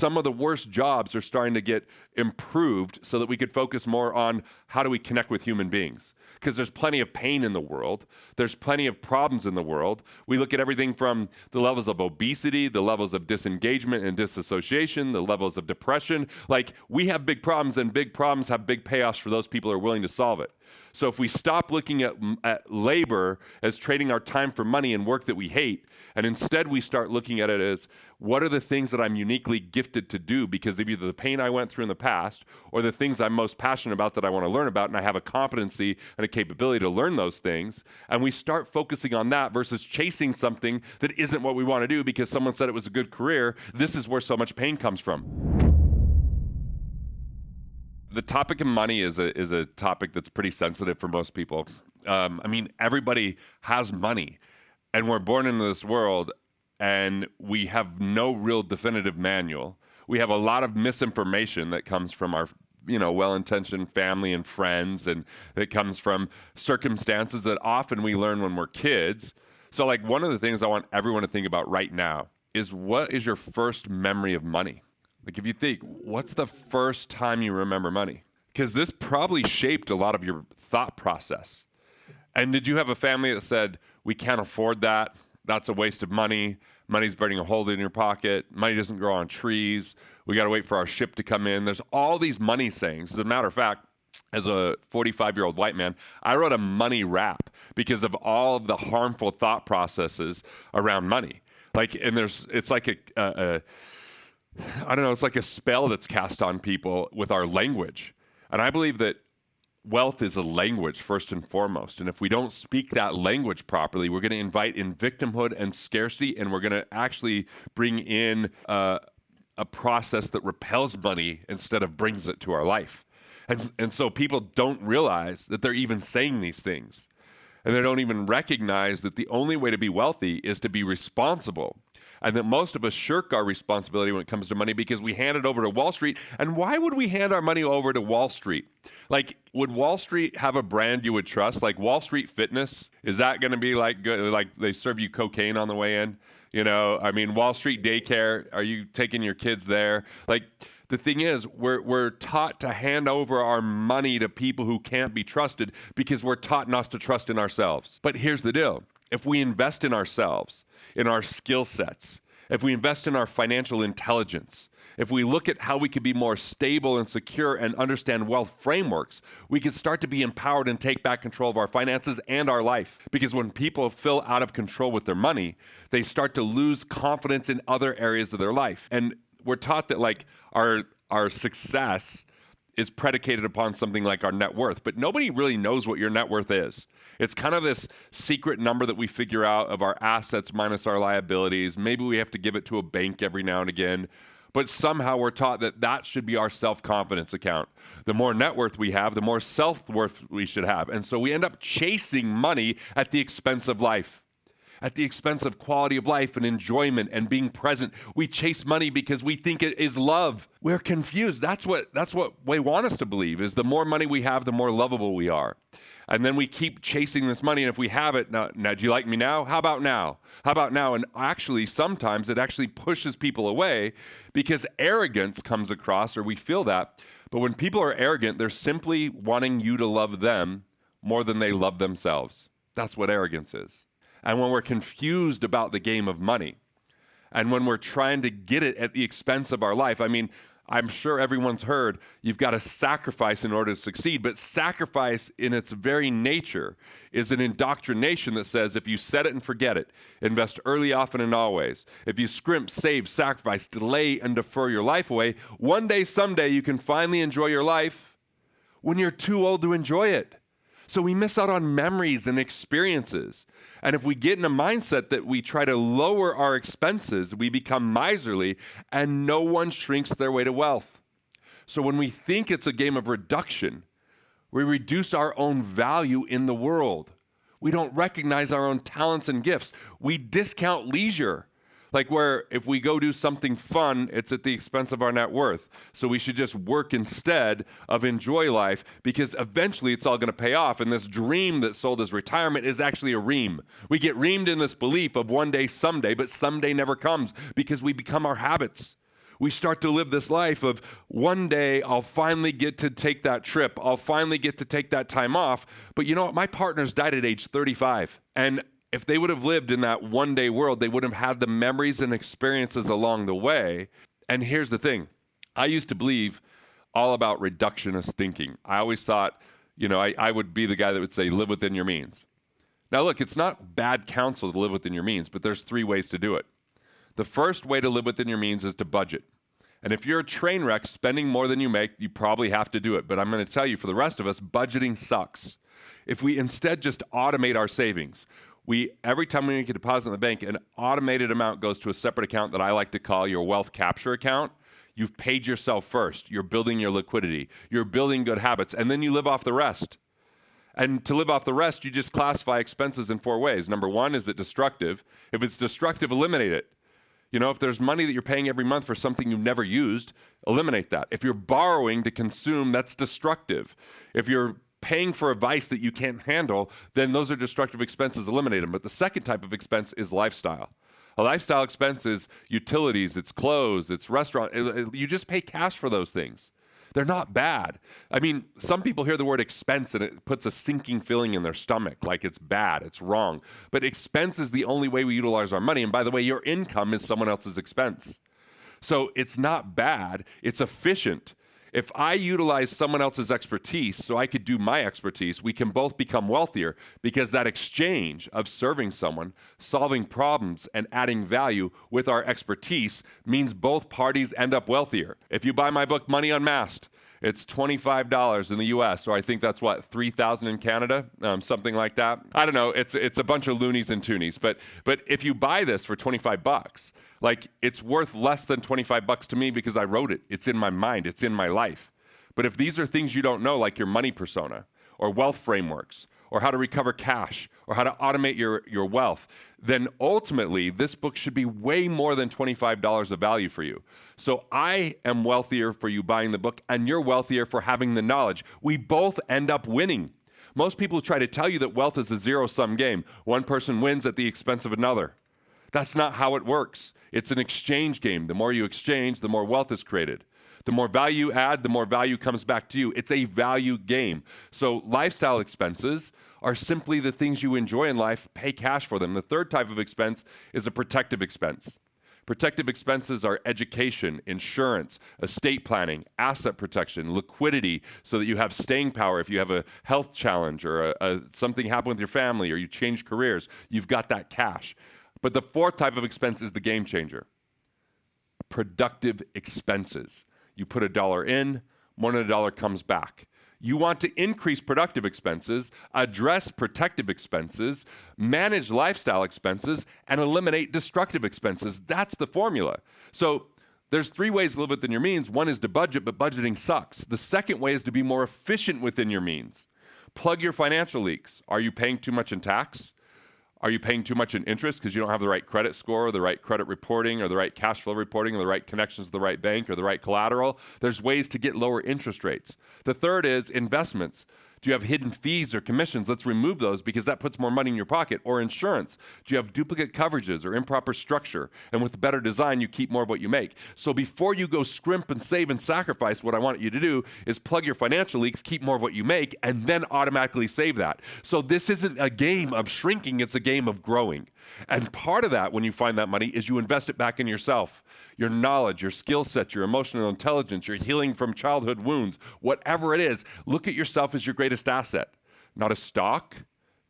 Some of the worst jobs are starting to get improved so that we could focus more on how do we connect with human beings. Because there's plenty of pain in the world. There's plenty of problems in the world. We look at everything from the levels of obesity, the levels of disengagement and disassociation, the levels of depression. Like, we have big problems, and big problems have big payoffs for those people who are willing to solve it. So if we stop looking at labor as trading our time for money and work that we hate, and instead we start looking at it as, what are the things that I'm uniquely gifted to do because of either the pain I went through in the past or the things I'm most passionate about that I want to learn about, and I have a competency and a capability to learn those things, and we start focusing on that versus chasing something that isn't what we want to do because someone said it was a good career. This is where so much pain comes from. The topic of money is a topic that's pretty sensitive for most people. I mean, everybody has money, and we're born into this world, and we have no real definitive manual. We have a lot of misinformation that comes from our, well-intentioned family and friends, and that comes from circumstances that often we learn when we're kids. So, like, one of the things I want everyone to think about right now is, what is your first memory of money? Like, if you think, what's the first time you remember money? Because this probably shaped a lot of your thought process. And did you have a family that said, we can't afford that, that's a waste of money, money's burning a hole in your pocket, money doesn't grow on trees, we got to wait for our ship to come in? There's all these money sayings. As a matter of fact, as a 45-year-old white man, I wrote a money rap because of all of the harmful thought processes around money. Like, and it's like I don't know, it's like a spell that's cast on people with our language. And I believe that wealth is a language first and foremost. And if we don't speak that language properly, we're going to invite in victimhood and scarcity, and we're going to actually bring in a process that repels money instead of brings it to our life. And so people don't realize that they're even saying these things. And they don't even recognize that the only way to be wealthy is to be responsible. And that most of us shirk our responsibility when it comes to money because we hand it over to Wall Street. And why would we hand our money over to Wall Street? Like, would Wall Street have a brand you would trust? Like Wall Street Fitness? Is that going to be like good? Like they serve you cocaine on the way in? I mean, Wall Street Daycare, are you taking your kids there? Like, the thing is, we're taught to hand over our money to people who can't be trusted because we're taught not to trust in ourselves. But here's the deal. If we invest in ourselves, in our skill sets, if we invest in our financial intelligence, if we look at how we can be more stable and secure and understand wealth frameworks, we can start to be empowered and take back control of our finances and our life. Because when people feel out of control with their money, they start to lose confidence in other areas of their life. And we're taught that, like, our success is predicated upon something like our net worth, but nobody really knows what your net worth is. It's kind of this secret number that we figure out of our assets minus our liabilities. Maybe we have to give it to a bank every now and again, but somehow we're taught that that should be our self-confidence account. The more net worth we have, the more self-worth we should have. And so we end up chasing money at the expense of life, at the expense of quality of life and enjoyment and being present. We chase money because we think it is love. We're confused. That's what they want us to believe, is the more money we have, the more lovable we are. And then we keep chasing this money, and if we have it, now do you like me now? How about now? How about now? And actually, sometimes it actually pushes people away because arrogance comes across, or we feel that. But when people are arrogant, they're simply wanting you to love them more than they love themselves. That's what arrogance is. And when we're confused about the game of money, and when we're trying to get it at the expense of our life, I mean, I'm sure everyone's heard you've got to sacrifice in order to succeed, but sacrifice in its very nature is an indoctrination that says if you set it and forget it, invest early, often, and always, if you scrimp, save, sacrifice, delay, and defer your life away, one day, someday, you can finally enjoy your life when you're too old to enjoy it. So we miss out on memories and experiences. And if we get in a mindset that we try to lower our expenses, we become miserly, and no one shrinks their way to wealth. So when we think it's a game of reduction, we reduce our own value in the world. We don't recognize our own talents and gifts. We discount leisure. Like, where if we go do something fun, it's at the expense of our net worth. So we should just work instead of enjoy life, because eventually it's all going to pay off. And this dream that's sold as retirement is actually a ream. We get reamed in this belief of one day, someday, but someday never comes because we become our habits. We start to live this life of one day I'll finally get to take that trip. I'll finally get to take that time off. But you know what? My partners died at age 35. And if they would have lived in that one day world, they would have had the memories and experiences along the way. And here's the thing. I used to believe all about reductionist thinking. I always thought, I would be the guy that would say, live within your means. Now, look, it's not bad counsel to live within your means, but there's 3 ways to do it. The first way to live within your means is to budget. And if you're a train wreck spending more than you make, you probably have to do it. But I'm going to tell you, for the rest of us, budgeting sucks. If we instead just automate our savings, every time we make a deposit in the bank, an automated amount goes to a separate account that I like to call your wealth capture account. You've paid yourself first. You're building your liquidity. You're building good habits, and then you live off the rest. And to live off the rest, you just classify expenses in 4 ways. Number 1, is it destructive? If it's destructive, eliminate it. If there's money that you're paying every month for something you've never used, eliminate that. If you're borrowing to consume, that's destructive. If you're paying for a vice that you can't handle, then those are destructive expenses, eliminate them. But the second type of expense is lifestyle. A lifestyle expense is utilities, it's clothes, it's restaurant. You just pay cash for those things. They're not bad. I mean, some people hear the word expense and it puts a sinking feeling in their stomach, like it's bad, it's wrong. But expense is the only way we utilize our money. And by the way, your income is someone else's expense. So it's not bad, it's efficient. If I utilize someone else's expertise so I could do my expertise, we can both become wealthier, because that exchange of serving someone, solving problems, and adding value with our expertise means both parties end up wealthier. If you buy my book, Money Unmasked, it's $25 in the US, or I think that's what, $3,000 in Canada, something like that. I don't know. It's a bunch of loonies and toonies. But if you buy this for $25, like, it's worth less than $25 to me because I wrote it. It's in my mind. It's in my life. But if these are things you don't know, like your money persona or wealth frameworks or how to recover cash or how to automate your wealth, then ultimately this book should be way more than $25 of value for you. So I am wealthier for you buying the book, and you're wealthier for having the knowledge. We both end up winning. Most people try to tell you that wealth is a zero-sum game. One person wins at the expense of another. That's not how it works. It's an exchange game. The more you exchange, the more wealth is created. The more value you add, the more value comes back to you. It's a value game. So lifestyle expenses are simply the things you enjoy in life. Pay cash for them. The third type of expense is a protective expense. Protective expenses are education, insurance, estate planning, asset protection, liquidity, so that you have staying power. If you have a health challenge or something happen with your family or you change careers, you've got that cash. But the fourth type of expense is the game changer. Productive expenses. You put $1 in, $1 comes back. You want to increase productive expenses, address protective expenses, manage lifestyle expenses, and eliminate destructive expenses. That's the formula. So there's 3 ways to live within your means. One is to budget, but budgeting sucks. The second way is to be more efficient within your means. Plug your financial leaks. Are you paying too much in tax? Are you paying too much in interest because you don't have the right credit score, or the right credit reporting, or the right cash flow reporting, or the right connections to the right bank, or the right collateral? There's ways to get lower interest rates. The third is investments. Do you have hidden fees or commissions? Let's remove those, because that puts more money in your pocket. Or insurance. Do you have duplicate coverages or improper structure? And with better design, you keep more of what you make. So before you go scrimp and save and sacrifice, what I want you to do is plug your financial leaks, keep more of what you make, and then automatically save that. So this isn't a game of shrinking, it's a game of growing. And part of that, when you find that money, is you invest it back in yourself. Your knowledge, your skill set, your emotional intelligence, your healing from childhood wounds, whatever it is, look at yourself as your greatest asset. Not a stock,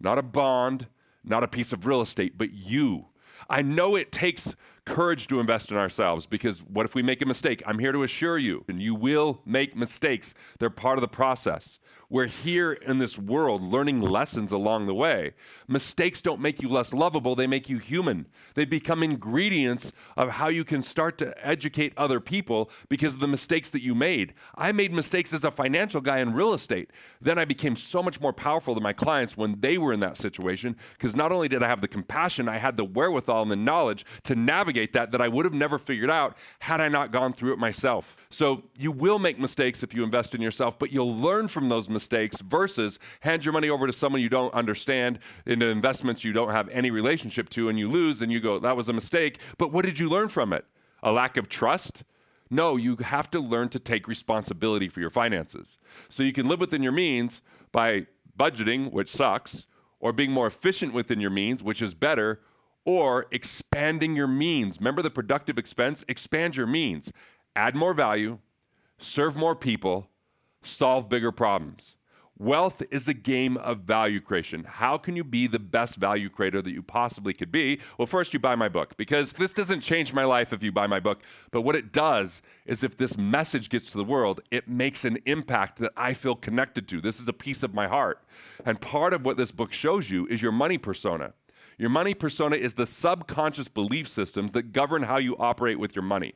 not a bond, not a piece of real estate, but you. I know it takes courage to invest in ourselves, because what if we make a mistake? I'm here to assure you, and you will make mistakes. They're part of the process. We're here in this world learning lessons along the way. Mistakes don't make you less lovable, they make you human. They become ingredients of how you can start to educate other people because of the mistakes that you made. I made mistakes as a financial guy in real estate. Then I became so much more powerful than my clients when they were in that situation, because not only did I have the compassion, I had the wherewithal and the knowledge to navigate that I would have never figured out had I not gone through it myself. So you will make mistakes if you invest in yourself, but you'll learn from those mistakes versus hand your money over to someone you don't understand into investments you don't have any relationship to, and you lose and you go, that was a mistake. But what did you learn from it? A lack of trust? No, you have to learn to take responsibility for your finances. So you can live within your means by budgeting, which sucks, or being more efficient within your means, which is better, or expanding your means. Remember the productive expense? Expand your means. Add more value, serve more people, solve bigger problems. Wealth is a game of value creation. How can you be the best value creator that you possibly could be? Well, first you buy my book, because this doesn't change my life if you buy my book. But what it does is if this message gets to the world, it makes an impact that I feel connected to. This is a piece of my heart. And part of what this book shows you is your money persona. Your money persona is the subconscious belief systems that govern how you operate with your money.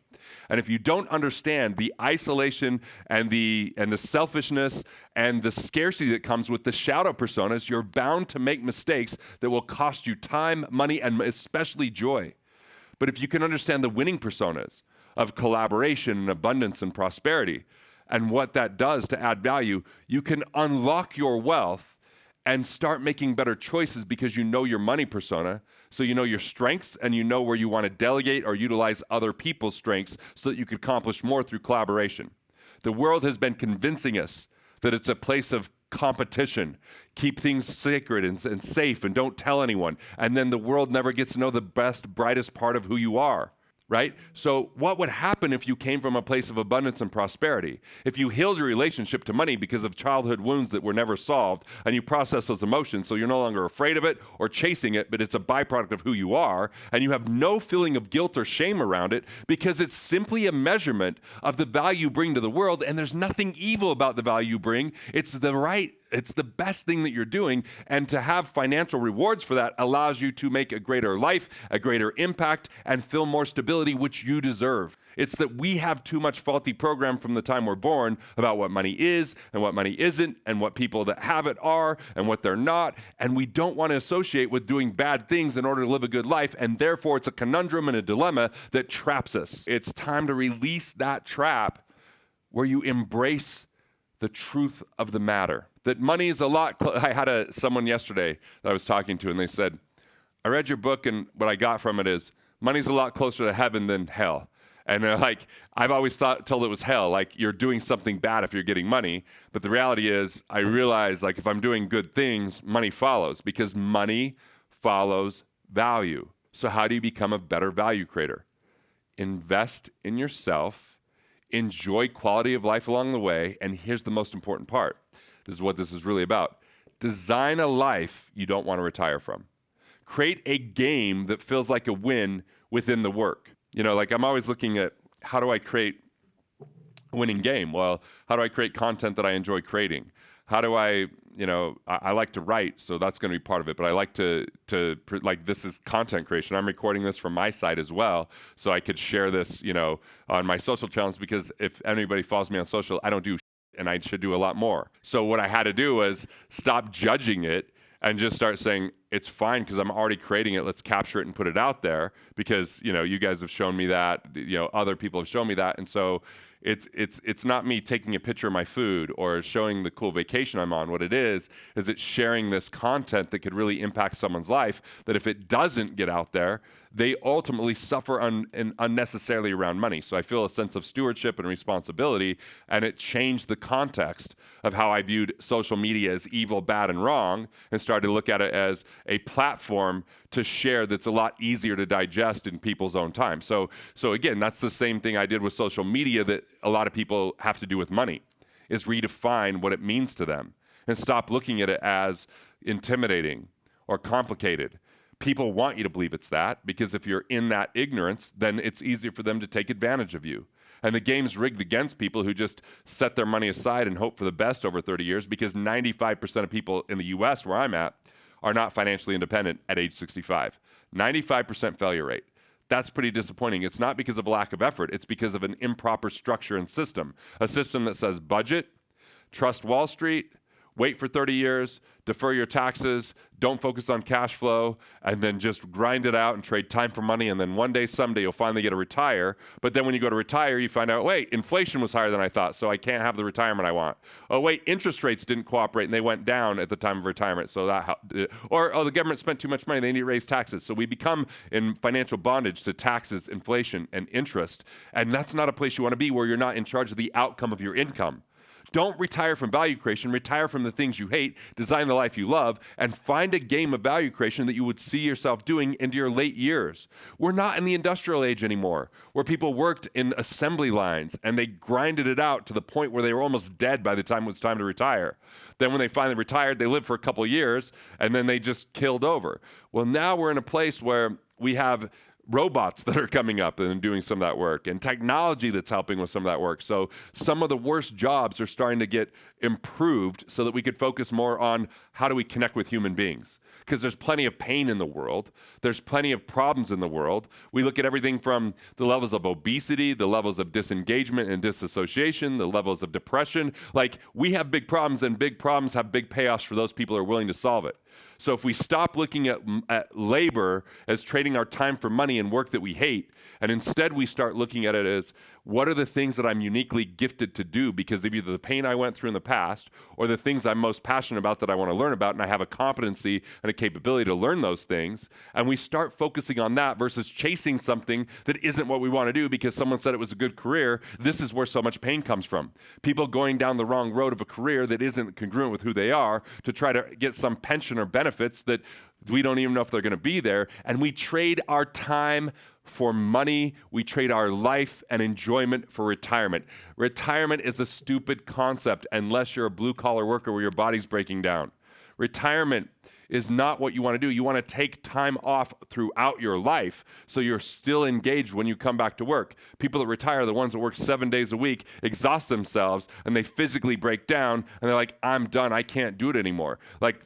And if you don't understand the isolation and the selfishness and the scarcity that comes with the shadow personas, you're bound to make mistakes that will cost you time, money, and especially joy. But if you can understand the winning personas of collaboration and abundance and prosperity and what that does to add value, you can unlock your wealth and start making better choices because you know your money persona, so you know your strengths and you know where you want to delegate or utilize other people's strengths so that you can accomplish more through collaboration. The world has been convincing us that it's a place of competition. Keep things sacred and safe and don't tell anyone. And then the world never gets to know the best, brightest part of who you are. Right? So what would happen if you came from a place of abundance and prosperity? If you healed your relationship to money because of childhood wounds that were never solved, and you process those emotions so you're no longer afraid of it or chasing it, but it's a byproduct of who you are, and you have no feeling of guilt or shame around it because it's simply a measurement of the value you bring to the world, and there's nothing evil about the value you bring. It's the best thing that you're doing, and to have financial rewards for that allows you to make a greater life, a greater impact, and feel more stability, which you deserve. It's that we have too much faulty program from the time we're born about what money is and what money isn't, and what people that have it are and what they're not, and we don't want to associate with doing bad things in order to live a good life, and therefore it's a conundrum and a dilemma that traps us. It's time to release that trap where you embrace the truth of the matter. That money is a lot. I had someone yesterday that I was talking to, and they said, I read your book, and what I got from it is money's a lot closer to heaven than hell. And like, I've always told it was hell, like you're doing something bad if you're getting money. But the reality is, I realize like if I'm doing good things, money follows, because money follows value. So how do you become a better value creator? Invest in yourself, enjoy quality of life along the way, and here's the most important part. This is what this is really about. Design a life you don't want to retire from. Create a game that feels like a win within the work. You know, like I'm always looking at how do I create a winning game? Well, how do I create content that I enjoy creating? How do I like to write, so that's going to be part of it. But I like to like, this is content creation. I'm recording this from my side as well, so I could share this, on my social channels, because if anybody follows me on social, I don't do and I should do a lot more. So what I had to do was stop judging it and just start saying, it's fine because I'm already creating it. Let's capture it and put it out there, because, you guys have shown me that, other people have shown me that. And so it's not me taking a picture of my food or showing the cool vacation I'm on. What it is it's sharing this content that could really impact someone's life, that if it doesn't get out there, they ultimately suffer unnecessarily around money. So I feel a sense of stewardship and responsibility, and it changed the context of how I viewed social media as evil, bad, and wrong, and started to look at it as a platform to share that's a lot easier to digest in people's own time. So again, that's the same thing I did with social media that a lot of people have to do with money, is redefine what it means to them and stop looking at it as intimidating or complicated. People want you to believe it's that, because if you're in that ignorance, then it's easier for them to take advantage of you. And the game's rigged against people who just set their money aside and hope for the best over 30 years, because 95% of people in the US, where I'm at, are not financially independent at age 65. 95% failure rate. That's pretty disappointing. It's not because of a lack of effort. It's because of an improper structure and system. A system that says budget, trust Wall Street, Wait for 30 years, defer your taxes, don't focus on cash flow, and then just grind it out and trade time for money. And then one day, someday, you'll finally get to retire. But then when you go to retire, you find out, wait, inflation was higher than I thought, so I can't have the retirement I want. Oh, wait, interest rates didn't cooperate and they went down at the time of retirement. So the government spent too much money, they need to raise taxes. So we become in financial bondage to taxes, inflation, and interest. And that's not a place you want to be, where you're not in charge of the outcome of your income. Don't retire from value creation. Retire from the things you hate, design the life you love, and find a game of value creation that you would see yourself doing into your late years. We're not in the industrial age anymore, where people worked in assembly lines and they grinded it out to the point where they were almost dead by the time it was time to retire. Then when they finally retired, they lived for a couple of years and then they just killed over. Well, now we're in a place where we have robots that are coming up and doing some of that work, and technology that's helping with some of that work. So some of the worst jobs are starting to get improved so that we could focus more on how do we connect with human beings. Because there's plenty of pain in the world. There's plenty of problems in the world. We look at everything from the levels of obesity, the levels of disengagement and disassociation, the levels of depression. Like, we have big problems, and big problems have big payoffs for those people who are willing to solve it. So if we stop looking at labor as trading our time for money and work that we hate, and instead we start looking at it as, what are the things that I'm uniquely gifted to do because of either the pain I went through in the past or the things I'm most passionate about that I want to learn about, and I have a competency and a capability to learn those things, and we start focusing on that versus chasing something that isn't what we want to do because someone said it was a good career. This is where so much pain comes from. People going down the wrong road of a career that isn't congruent with who they are to try to get some pension or benefits that we don't even know if they're going to be there. And we trade our time for money. We trade our life and enjoyment for retirement. Retirement is a stupid concept unless you're a blue-collar worker where your body's breaking down. Retirement is not what you want to do. You want to take time off throughout your life so you're still engaged when you come back to work. People that retire are the ones that work 7 days a week, exhaust themselves, and they physically break down, and they're like, I'm done. I can't do it anymore. Like,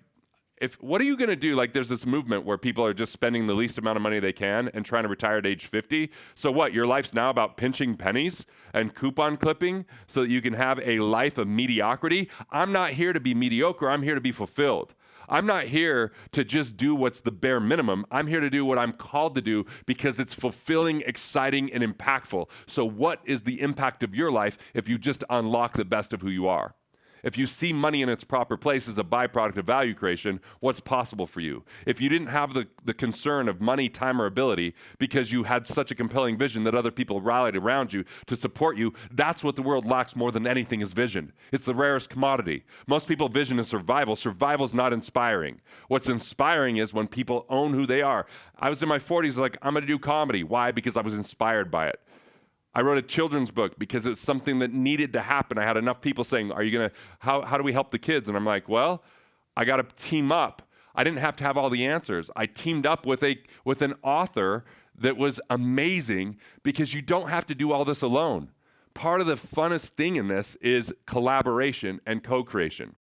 what are you going to do? Like, there's this movement where people are just spending the least amount of money they can and trying to retire at age 50. So what? Your life's now about pinching pennies and coupon clipping so that you can have a life of mediocrity? I'm not here to be mediocre. I'm here to be fulfilled. I'm not here to just do what's the bare minimum. I'm here to do what I'm called to do because it's fulfilling, exciting, and impactful. So what is the impact of your life if you just unlock the best of who you are? If you see money in its proper place as a byproduct of value creation, what's possible for you? If you didn't have the concern of money, time, or ability because you had such a compelling vision that other people rallied around you to support you, that's what the world lacks more than anything is vision. It's the rarest commodity. Most people vision is survival. Survival is not inspiring. What's inspiring is when people own who they are. I was in my 40s like, I'm going to do comedy. Why? Because I was inspired by it. I wrote a children's book because it's something that needed to happen. I had enough people saying, are you going to, how do we help the kids? And I'm like, well, I got to team up. I didn't have to have all the answers. I teamed up with an author that was amazing because you don't have to do all this alone. Part of the funnest thing in this is collaboration and co-creation.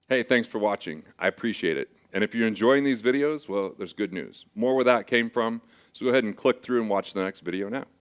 Hey, thanks for watching. I appreciate it. And if you're enjoying these videos, well, there's good news. More where that came from. So go ahead and click through and watch the next video now.